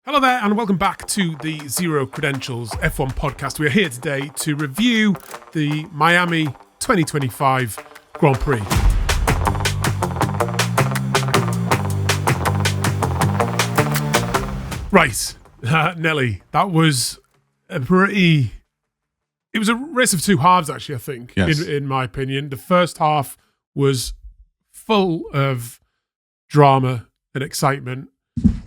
Hello there, and welcome back to the Zero Credentials F1 podcast. We are here today to review the Miami 2025 Grand Prix. Right, Nelly, that was a pretty... It was a race of two halves, actually, I think, yes. in my opinion. The first half was full of drama and excitement.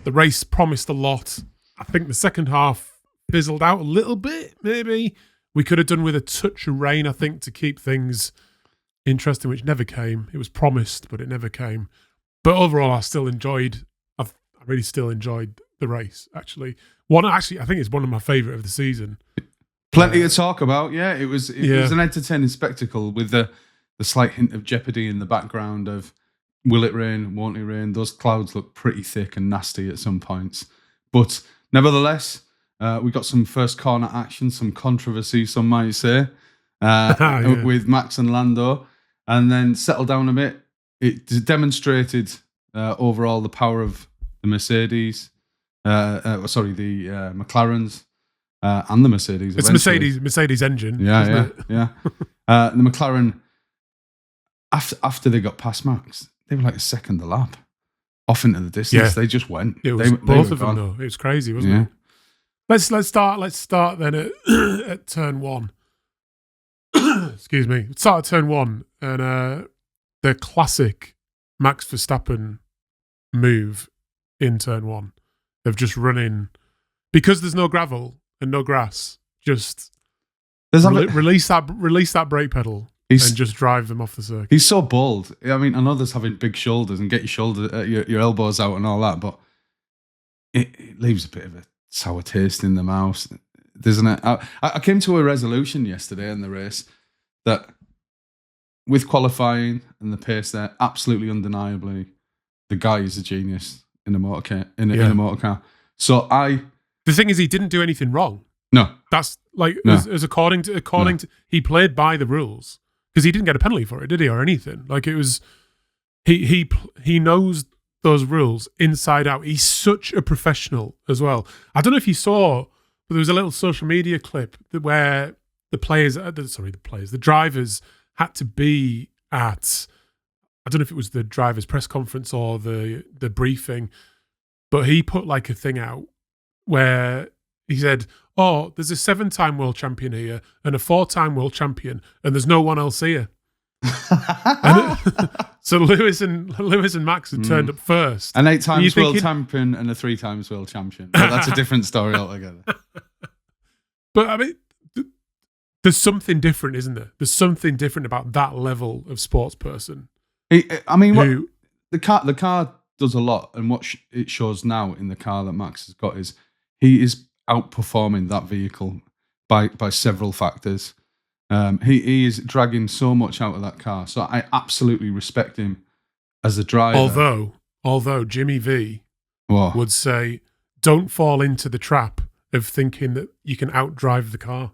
The race promised a lot. I think the second half fizzled out a little bit, maybe. We could have done with a touch of rain, I think, to keep things interesting, which never came. It was promised, but it never came. But overall, I really still enjoyed the race, actually. I think it's one of my favourite of the season. Plenty to talk about, yeah. It was an entertaining spectacle with the slight hint of jeopardy in the background of will it rain, won't it rain? Those clouds look pretty thick and nasty at some points. But nevertheless, we got some first corner action, some controversy, some might say, with Max and Lando, and then settled down a bit. It demonstrated overall the power of the Mercedes, the McLarens, and the Mercedes. It's Mercedes engine. Yeah. The McLaren, after they got past Max, they were like a second a lap off into the distance. Yeah. They just went. It was both of them though. It was crazy, wasn't it? Let's start then at turn one. Excuse me. Let's start at turn one, and the classic Max Verstappen move in turn one. They've just run in because there's no gravel and no grass. Just release that brake pedal. And just drive them off the circuit. He's so bold. I mean, I know there's having big shoulders and get your elbows out and all that, but it leaves a bit of a sour taste in the mouth, doesn't it? I came to a resolution yesterday in the race that with qualifying and the pace there, absolutely undeniably, the guy is a genius in a motor car. So the thing is, he didn't do anything wrong. No, that's like as according to he played by the rules. Because he didn't get a penalty for it, did he, or anything? Like it was, he knows those rules inside out. He's such a professional as well. I don't know if you saw, but there was a little social media clip where the drivers had to be at, I don't know if it was the drivers' press conference or the briefing, but he put like a thing out where he said, "Oh, there's a 7-time world champion here and a 4-time world champion, and there's no one else here." So Lewis and Max had turned up first. An 8 times world champion and a 3 times world champion. But that's a different story altogether. But I mean, there's something different, isn't there? There's something different about that level of sports person. I mean, the car does a lot, and what it shows now in the car that Max has got is he is outperforming that vehicle by several factors. He is dragging so much out of that car. So I absolutely respect him as a driver. Although Jimmy V would say, don't fall into the trap of thinking that you can outdrive the car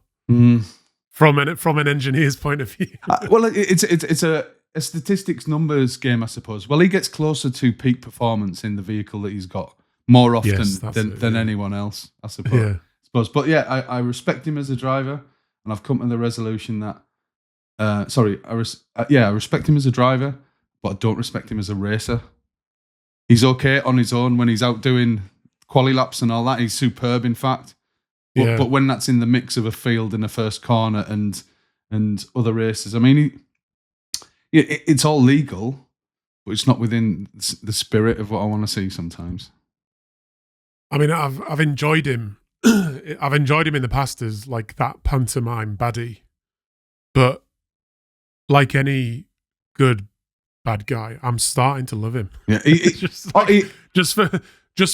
from an engineer's point of view. Well, it's a statistics numbers game, I suppose. Well, he gets closer to peak performance in the vehicle that he's got more often than anyone else, I suppose. But yeah, I respect him as a driver, and I've come to the resolution that I respect him as a driver, but I don't respect him as a racer. He's okay on his own when he's out doing quali laps and all that. He's superb, in fact. But when that's in the mix of a field in a first corner and other races, I mean, it's all legal, but it's not within the spirit of what I want to see sometimes. I mean, I've enjoyed him. I've enjoyed him in the past as like that pantomime baddie, but like any good bad guy, I'm starting to love him. Yeah, just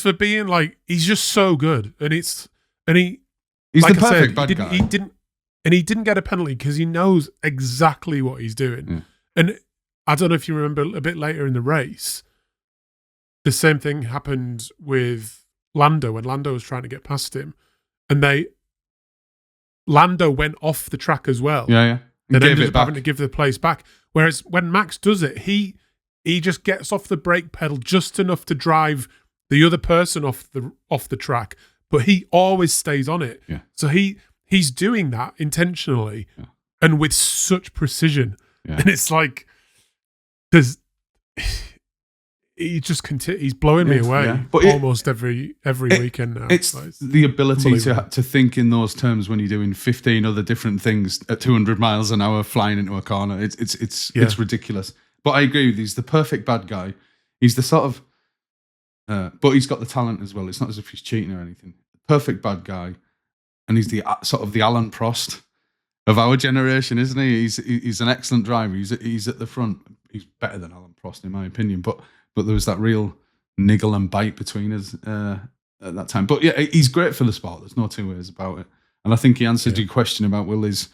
for being like, he's just so good, and he's like the perfect bad guy. He didn't get a penalty because he knows exactly what he's doing. Yeah. And I don't know if you remember a bit later in the race, the same thing happened with Lando when Lando was trying to get past him, and Lando went off the track as well. Yeah. And ended up having to give the place back. Whereas when Max does it, he just gets off the brake pedal just enough to drive the other person off the track, but he always stays on it. Yeah. So he's doing that intentionally and with such precision. Yeah. And it's like he's blowing me away but almost every weekend now. It's the ability to think in those terms when you're doing 15 other different things at 200 miles an hour flying into a corner. It's ridiculous. But I agree with you. He's the perfect bad guy. He's the sort of, but he's got the talent as well. It's not as if he's cheating or anything. Perfect bad guy, and he's the sort of the Alan Prost of our generation, isn't he? He's an excellent driver. He's at the front. He's better than Alan Prost in my opinion. But there was that real niggle and bite between us at that time. But yeah, he's great for the sport. There's no two ways about it. And I think he answered your question about will his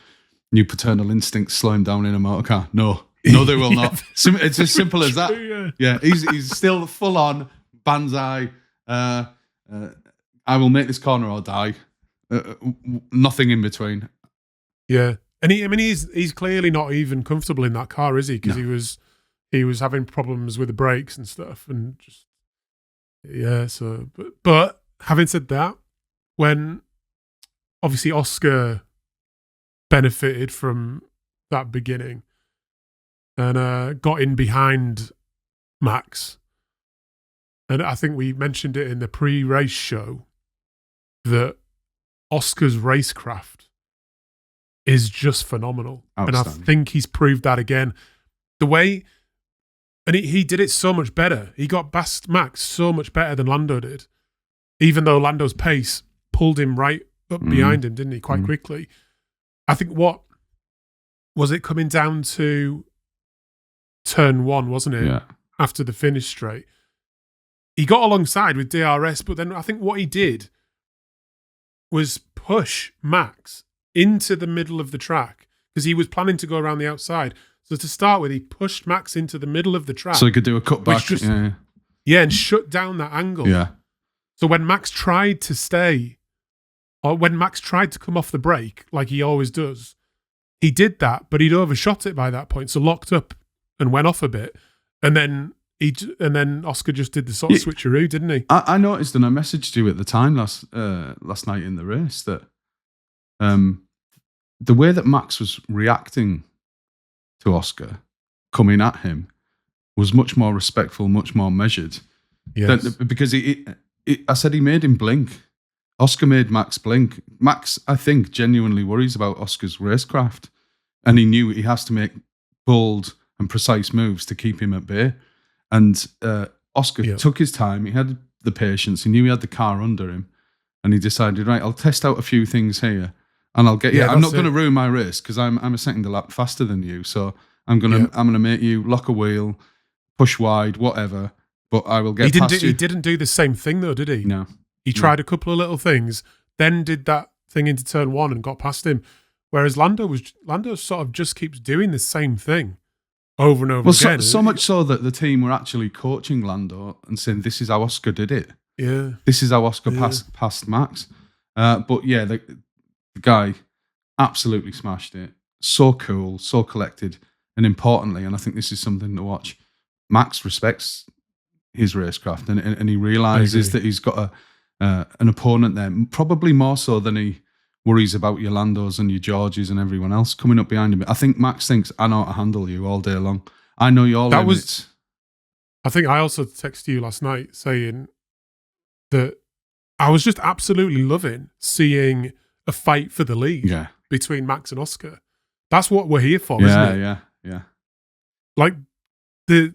new paternal instincts slow him down in a motor car. No, they will not. It's as simple as that. True, yeah, he's still full on banzai. I will make this corner or die. Nothing in between. Yeah, and he's clearly not even comfortable in that car, is he? Because he was having problems with the brakes and stuff, and just So, but having said that, when obviously Oscar benefited from that beginning and got in behind Max. And I think we mentioned it in the pre-race show that Oscar's racecraft is just phenomenal. And I think he's proved that again. The way, and he did it so much better. He got past Max so much better than Lando did, even though Lando's pace pulled him right up behind him, didn't he, quite quickly. I think what, was it coming down to turn one, wasn't it? Yeah. After the finish straight. He got alongside with DRS, but then I think what he did was push Max into the middle of the track because he was planning to go around the outside. So to start with, he pushed Max into the middle of the track. So he could do a cutback. And shut down that angle. Yeah. So when Max tried to stay, or when Max tried to come off the brake, like he always does, he did that, but he'd overshot it by that point, so locked up and went off a bit. And then Oscar just did the sort of switcheroo, didn't he? I noticed, and I messaged you at the time last night in the race, that the way that Max was reacting to Oscar coming at him was much more respectful, much more measured. Yes. Because I said he made him blink. Oscar made Max blink. Max, I think, genuinely worries about Oscar's racecraft, and he knew he has to make bold and precise moves to keep him at bay. And Oscar took his time. He had the patience. He knew he had the car under him, and he decided, right, I'll test out a few things here, and I'll get you. I'm not going to ruin my race because I'm a second a lap faster than you. So I'm gonna make you lock a wheel, push wide, whatever. But I will get past you. He didn't do the same thing though, did he? No. He tried a couple of little things, then did that thing into turn one and got past him. Whereas Lando sort of just keeps doing the same thing over and over again. So much so that the team were actually coaching Lando and saying, this is how Oscar did it. Yeah. This is how Oscar passed Max. But yeah, the guy absolutely smashed it. So cool, so collected. And importantly, and I think this is something to watch, Max respects his racecraft and he realises that he's got an opponent there, probably more so than he worries about your Landos and your Georges and everyone else coming up behind him. I think Max thinks, I know how to handle you all day long. I know your limits. I think I also texted you last night saying that I was just absolutely loving seeing a fight for the lead between Max and Oscar. That's what we're here for, isn't it? Yeah. Like, the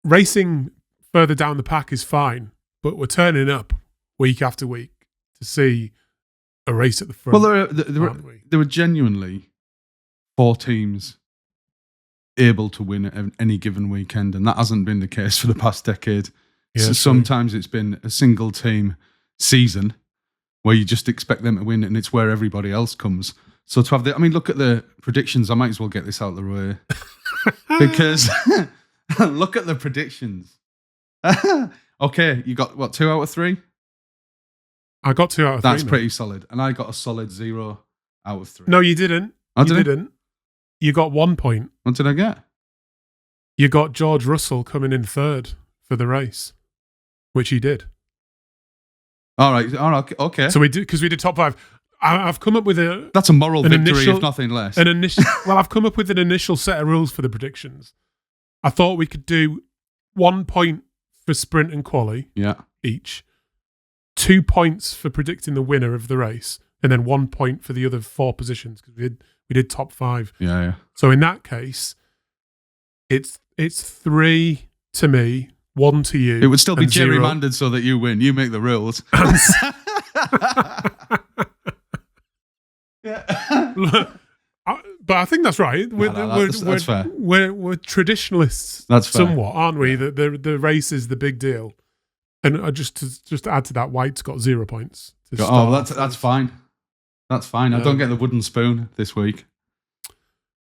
racing further down the pack is fine, but we're turning up week after week to see a race at the front. Well, there were genuinely 4 teams able to win at any given weekend, and that hasn't been the case for the past decade. So sometimes it's been a single team season where you just expect them to win, and it's where everybody else comes. So to have look at the predictions. I might as well get this out of the way because look at the predictions. Okay, you got what, 2 out of 3? I got 2 out of 3. That's pretty solid. And I got a solid 0 out of 3. No, you didn't. You didn't. You got 1 point. What did I get? You got George Russell coming in third for the race. which he did. All right, okay. So we did top 5. I've come up with that's a moral victory, if nothing less. I've come up with an initial set of rules for the predictions. I thought we could do 1 point for sprint and quali, each, 2 points for predicting the winner of the race, and then 1 point for the other 4 positions because we did top 5. Yeah. So in that case, it's 3 to me, 1 to you. It would still be gerrymandered so that you win. You make the rules. But I think that's right. That's fair. We're traditionalists, somewhat, aren't we? That the race is the big deal. And just to add to that, White's got 0 points. That's fine. That's fine. I don't get the wooden spoon this week.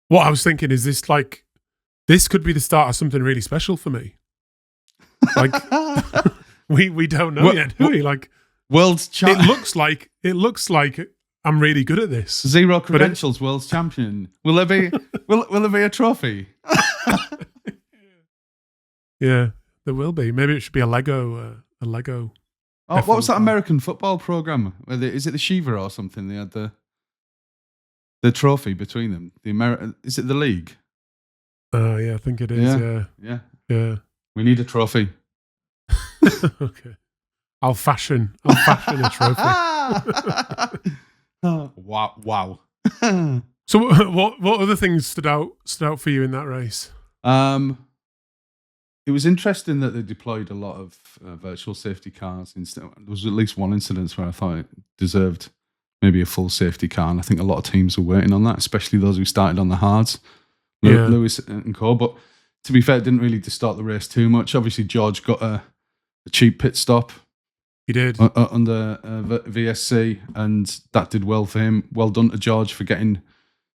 What I was thinking is this could be the start of something really special for me. Like we don't know yet, do we? Like world champ. It looks like I'm really good at this. 0 credentials, world champion. Will there be a trophy? Yeah, there will be. Maybe it should be a Lego. Oh, what was that American football program? Is it the Shiva or something? They had the trophy between them. Is it the league? Yeah, I think it is. Yeah. We need a trophy. Okay. I'll fashion a trophy. Wow. So what other things stood out for you in that race? It was interesting that they deployed a lot of virtual safety cars. There was at least one incident where I thought it deserved maybe a full safety car, and I think a lot of teams were waiting on that, especially those who started on the hards, Lewis and co. But to be fair, it didn't really distort the race too much. Obviously, George got a cheap pit stop. He did. Under VSC, and that did well for him. Well done to George for getting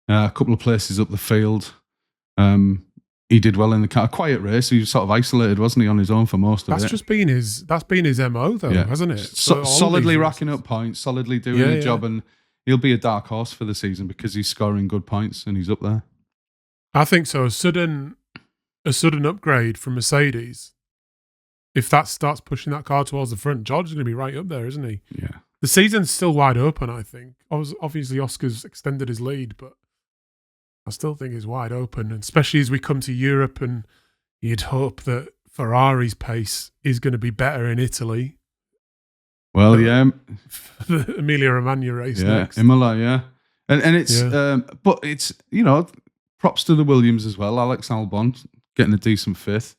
a couple of places up the field. He did well in the car. A quiet race. He was sort of isolated, wasn't he, on his own for most of it? That's been his MO, though, hasn't it? Solidly racking up points, solidly doing the job, and he'll be a dark horse for the season because he's scoring good points and he's up there. I think so. A sudden upgrade from Mercedes. If that starts pushing that car towards the front, George is going to be right up there, isn't he? Yeah. The season's still wide open, I think. Obviously, Oscar's extended his lead, but I still think it's wide open, and especially as we come to Europe, and you'd hope that Ferrari's pace is going to be better in Italy. Well, the Emilia-Romagna race next. Imola, yeah. And it's, but it's, props to the Williams as well. Alex Albon getting a decent 5th.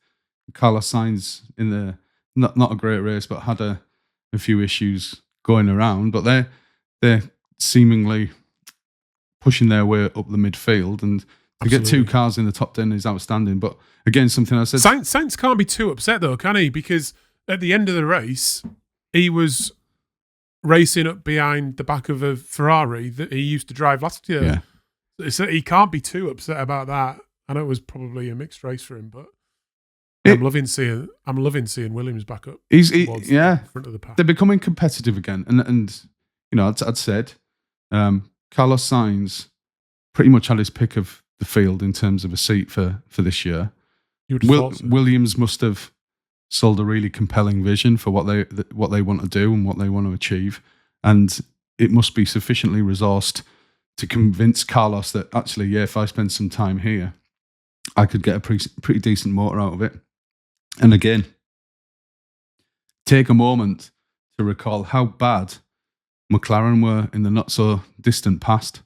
Carlos Sainz in the not a great race, but had a few issues going around. But they're seemingly pushing their way up the midfield, and to get 2 cars in the top 10 is outstanding. But again, something I said, Sainz can't be too upset though, can he? Because at the end of the race, he was racing up behind the back of a Ferrari that he used to drive last year. Yeah. So he can't be too upset about that. I know it was probably a mixed race for him, but I'm loving seeing Williams back up. The front of the pack. They're becoming competitive again, and I'd said Carlos Sainz pretty much had his pick of the field in terms of a seat for this year. Williams must have sold a really compelling vision for what they want to do and what they want to achieve, and it must be sufficiently resourced to convince Carlos that actually, if I spend some time here, I could get a pretty decent motor out of it. And again, take a moment to recall how bad McLaren were in the not so distant past.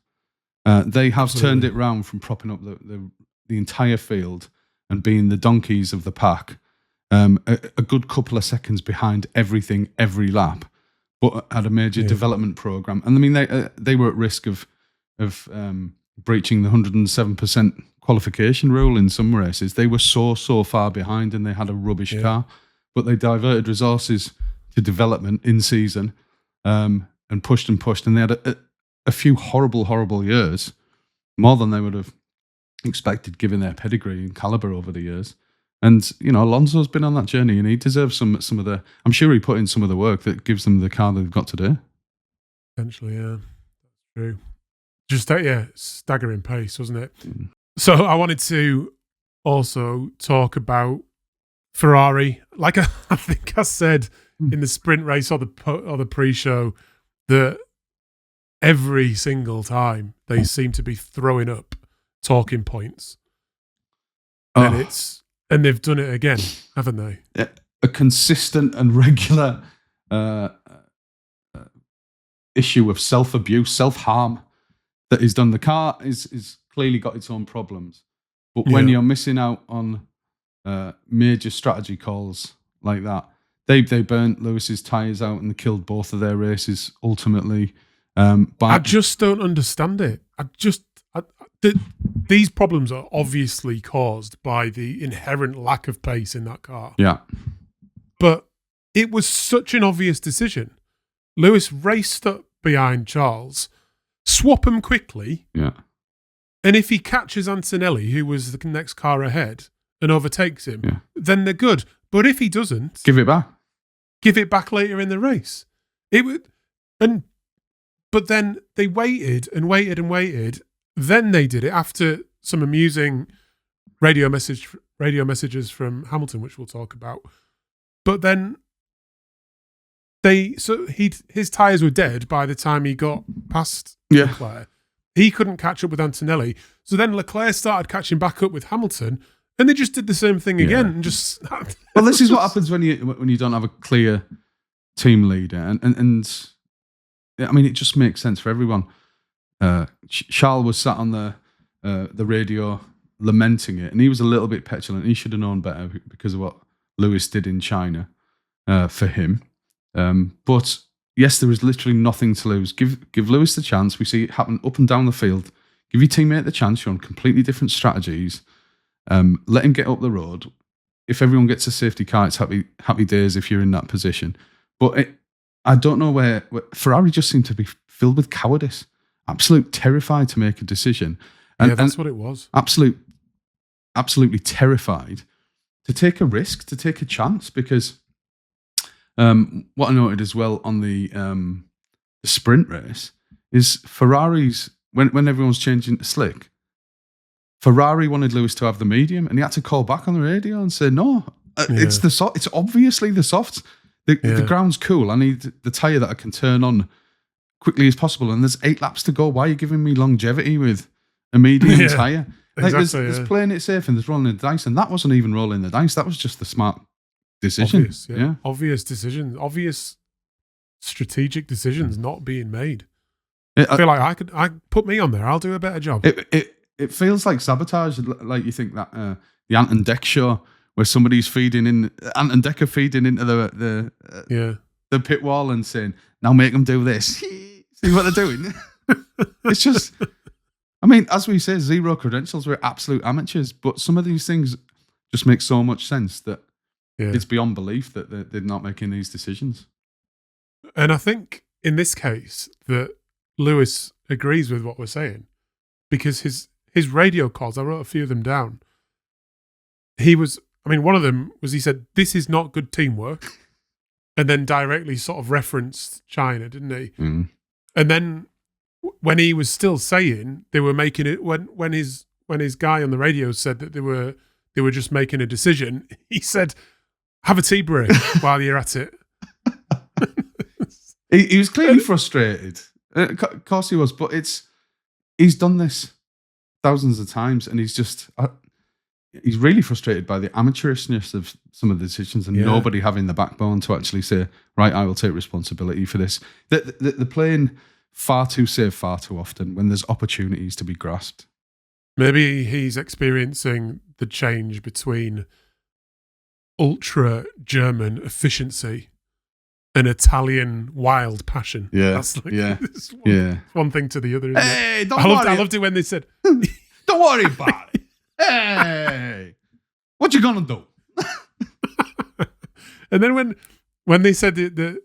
They have turned it round from propping up the entire field and being the donkeys of the pack, a good couple of seconds behind everything every lap, but had a major development program. And I mean, they were at risk of breaching the 107% qualification rule in some races. They were so far behind, and they had a rubbish car, but they diverted resources to development in season, and pushed, and they had a few horrible years, more than they would have expected given their pedigree and caliber over the years. And Alonso's been on that journey, and he deserves some of the. I'm sure he put in some of the work that gives them the car they've got today. Potentially, yeah, true. Just staggering pace, wasn't it? So I wanted to also talk about Ferrari, like I think I said in the sprint race or the pre-show, that every single time they seem to be throwing up talking points, and they've done it again, haven't they? A consistent and regular issue of self-abuse, self-harm that is done. The car is clearly got its own problems, but when you're missing out on major strategy calls like that, they burnt Lewis's tyres out and they killed both of their races ultimately. I just don't understand it. These problems are obviously caused by the inherent lack of pace in that car. Yeah. But it was such an obvious decision. Lewis raced up behind Charles, swap him quickly. Yeah. And if he catches Antonelli, who was the next car ahead, and overtakes him, then they're good. But if he doesn't, give it back. Give it back later in the race. But then they waited and waited and waited. Then they did it after some amusing radio messages from Hamilton, which we'll talk about. But then his tyres were dead by the time he got past Leclerc. He couldn't catch up with Antonelli. So then Leclerc started catching back up with Hamilton, and they just did the same thing again. And just well, this is what happens when you don't have a clear team leader, and I mean, it just makes sense for everyone. Charles was sat on the radio lamenting it, and he was a little bit petulant. He should have known better because of what Lewis did in China for him. But yes, there is literally nothing to lose. Give Lewis the chance. We see it happen up and down the field. Give your teammate the chance. You're on completely different strategies. Let him get up the road. If everyone gets a safety car, it's happy days if you're in that position. But I don't know where Ferrari just seemed to be filled with cowardice, absolute terrified to make a decision. And that's what it was. Absolutely terrified to take a risk, to take a chance. Because what I noted as well on the sprint race is Ferrari's, when everyone's changing to slick, Ferrari wanted Lewis to have the medium, and he had to call back on the radio and say, no, it's the soft. It's obviously the softs. The ground's cool. I need the tyre that I can turn on quickly as possible. And there's 8 laps to go. Why are you giving me longevity with a medium tyre? Like exactly, there's playing it safe and there's rolling the dice. And that wasn't even rolling the dice. That was just the smart decision. Obvious decisions. Obvious strategic decisions not being made. I feel like I put me on there. I'll do a better job. It feels like sabotage. Like you think that the Ant and Dec show, where somebody's feeding in, Ant and Dec are feeding into the pit wall and saying, now make them do this. See what they're doing? It's just, I mean, as we say, zero credentials. We're absolute amateurs, but some of these things just make so much sense that it's beyond belief that they're not making these decisions. And I think in this case that Lewis agrees with what we're saying, because his radio calls, I wrote a few of them down. One of them was he said, this is not good teamwork, and then directly sort of referenced China, didn't he? Mm. And then when he was still saying they were making it, when his guy on the radio said that they were just making a decision, he said, have a tea break while you're at it. He was clearly frustrated. Of course he was, but he's done this thousands of times, and he's really frustrated by the amateurishness of some of the decisions, and nobody having the backbone to actually say, right, I will take responsibility for this. They're playing far too safe far too often when there's opportunities to be grasped. Maybe he's experiencing the change between ultra-German efficiency and Italian wild passion. Yeah, that's one thing to the other. Hey, don't I worry. loved it when they said, don't worry about it. Hey, what you gonna do? And then when they said the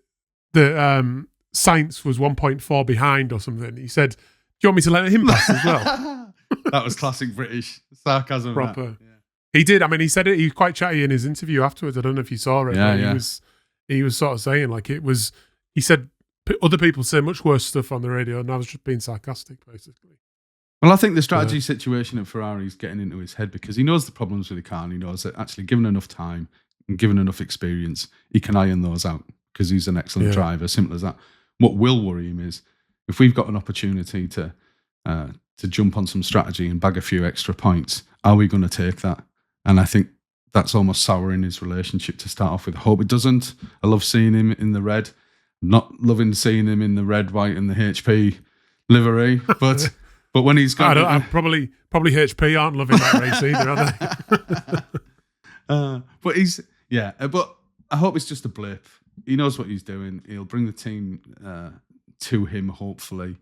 Sainz was 1.4 behind or something, he said, do you want me to let him pass as well? That was classic British sarcasm. Proper. Yeah. He did. I mean, he said it. He was quite chatty in his interview afterwards. I don't know if you saw it. Yeah. He was sort of saying like it was. He said other people say much worse stuff on the radio, and I was just being sarcastic, basically. Well, I think the strategy situation at Ferrari is getting into his head because he knows the problems with the car, and he knows that actually given enough time, and given enough experience, he can iron those out because he's an excellent driver. Simple as that. What will worry him is if we've got an opportunity to jump on some strategy and bag a few extra points, are we going to take that? And I think that's almost souring his relationship to start off with. I hope it doesn't. I love seeing him in the red. Not loving seeing him in the red, white, and the HP livery. But when he's got, probably HP aren't loving that race either, are they? But he's But I hope it's just a blip. He knows what he's doing. He'll bring the team to him, hopefully.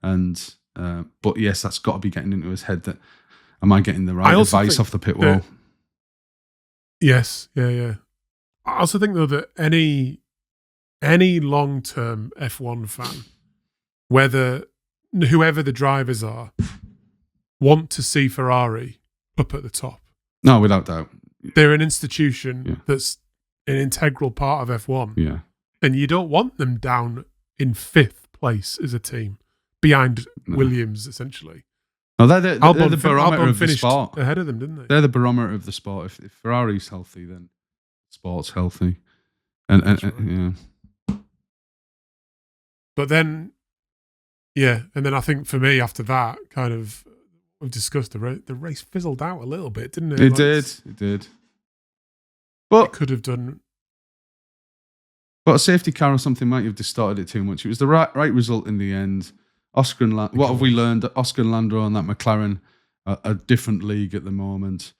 And but yes, that's got to be getting into his head. That am I getting the right advice off the pit wall? Yes, yeah. I also think though that any long-term F1 fan, whoever the drivers are, want to see Ferrari up at the top. No, without doubt. They're an institution that's an integral part of F1. Yeah. And you don't want them down in 5th place as a team, behind Williams, essentially. No, they're the barometer of the sport. Ahead of them, didn't they? They're the barometer of the sport. If Ferrari's healthy, then sport's healthy. And yeah. But then, and then I think for me, after that, kind of, we've discussed the race fizzled out a little bit, didn't it? It did. But it could have done. But a safety car or something might have distorted it too much. It was the right result in the end. Oscar and what have we learned? Oscar and Lando and that McLaren are a different league at the moment.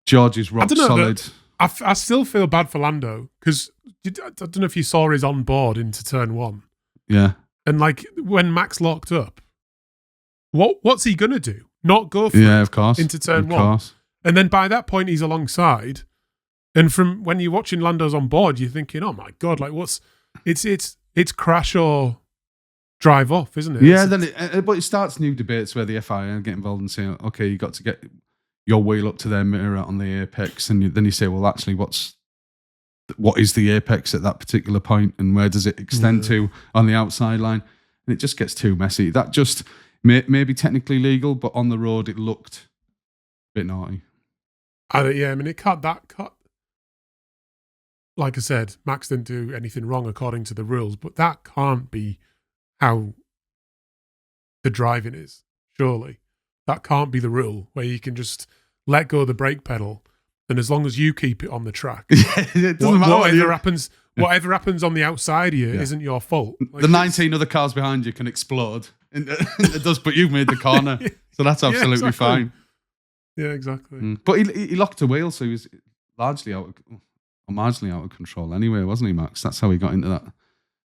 George is rock solid. I still feel bad for Lando because I don't know if you saw his on board into turn 1. Yeah. And like when Max locked up, what's he gonna do? Not go for it? Of course. Into turn 1. And then by that point he's alongside. And from when you're watching Lando's on board, you're thinking, "Oh my god! Like it's crash or drive off, isn't it?" Yeah. But it starts new debates where the FIA get involved and say, "Okay, you got to get your wheel up to their mirror on the apex," and then you say, "Well, actually, what is the apex at that particular point, and where does it extend to on the outside line?" And it just gets too messy. That just may be technically legal, but on the road it looked a bit naughty. I mean, it can't. Like I said, Max didn't do anything wrong according to the rules, but that can't be how the driving is, surely. That can't be the rule where you can just let go of the brake pedal, and as long as you keep it on the track, it doesn't matter whatever happens on the outside of you isn't your fault. Like, the 19 other cars behind you can explode. It does, but you've made the corner, so that's absolutely fine. Yeah, exactly. But he locked a wheel, so he was marginally out of control anyway, wasn't he, Max? That's how he got into that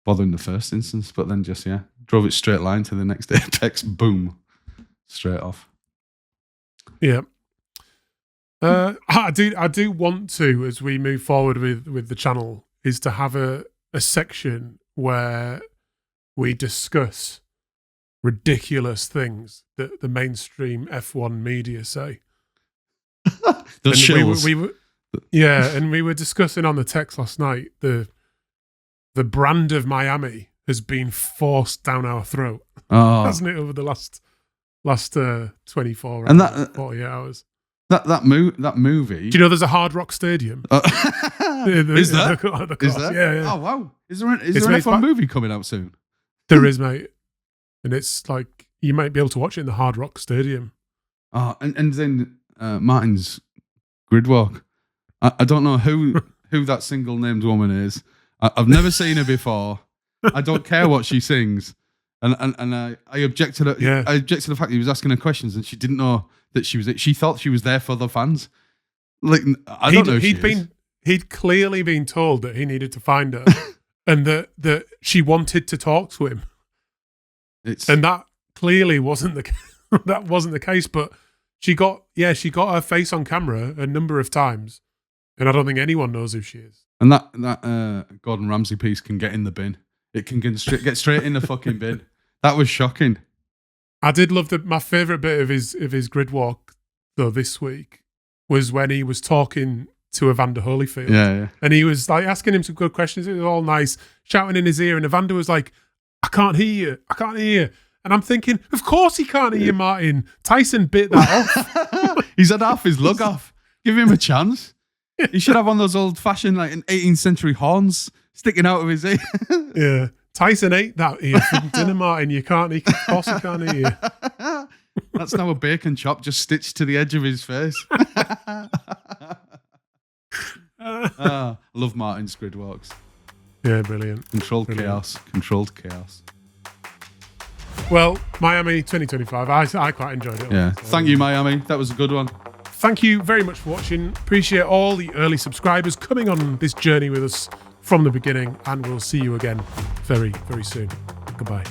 bother in the first instance. But then just drove it straight line to the next apex, boom, straight off. Yeah. I do want to, as we move forward with the channel, is to have a section where we discuss ridiculous things that the mainstream F1 media say. Those shows. And we were discussing on the text last night the brand of Miami has been forced down our throat, hasn't it, over the last 24 and 48 hours. That movie. Do you know there's a Hard Rock Stadium? Is there? Is there? Yeah. Oh wow! Is there an F1 movie coming out soon? There is, mate, and it's like you might be able to watch it in the Hard Rock Stadium. Oh, and then Martin's grid walk. I don't know who that single named woman is. I've never seen her before. I don't care what she sings, and I object to that. Yeah. I object to the fact that he was asking her questions and she didn't know that she was. She thought she was there for the fans. Like I don't know. He'd clearly been told that he needed to find her, and that she wanted to talk to him. And that clearly wasn't the case. But she got her face on camera a number of times. And I don't think anyone knows who she is. And that Gordon Ramsay piece can get in the bin. It can get straight in the fucking bin. That was shocking. I did love my favourite bit of his grid walk though this week was when he was talking to Evander Holyfield. Yeah. And he was like asking him some good questions. It was all nice, shouting in his ear. And Evander was like, "I can't hear you. And I'm thinking, of course he can't hear you, Martin. Tyson bit that off. He's had half his lug off. Give him a chance. He should have one of those old-fashioned, like, 18th century horns sticking out of his ear. Yeah. Tyson ate that ear for dinner, Martin. You can't eat. Of course you can't eat it. That's now a bacon chop just stitched to the edge of his face. I love Martin's grid walks. Yeah, brilliant. Controlled chaos. Well, Miami 2025. I quite enjoyed it. Yeah. Thank you, Miami. That was a good one. Thank you very much for watching. Appreciate all the early subscribers coming on this journey with us from the beginning, and we'll see you again very, very soon. Goodbye.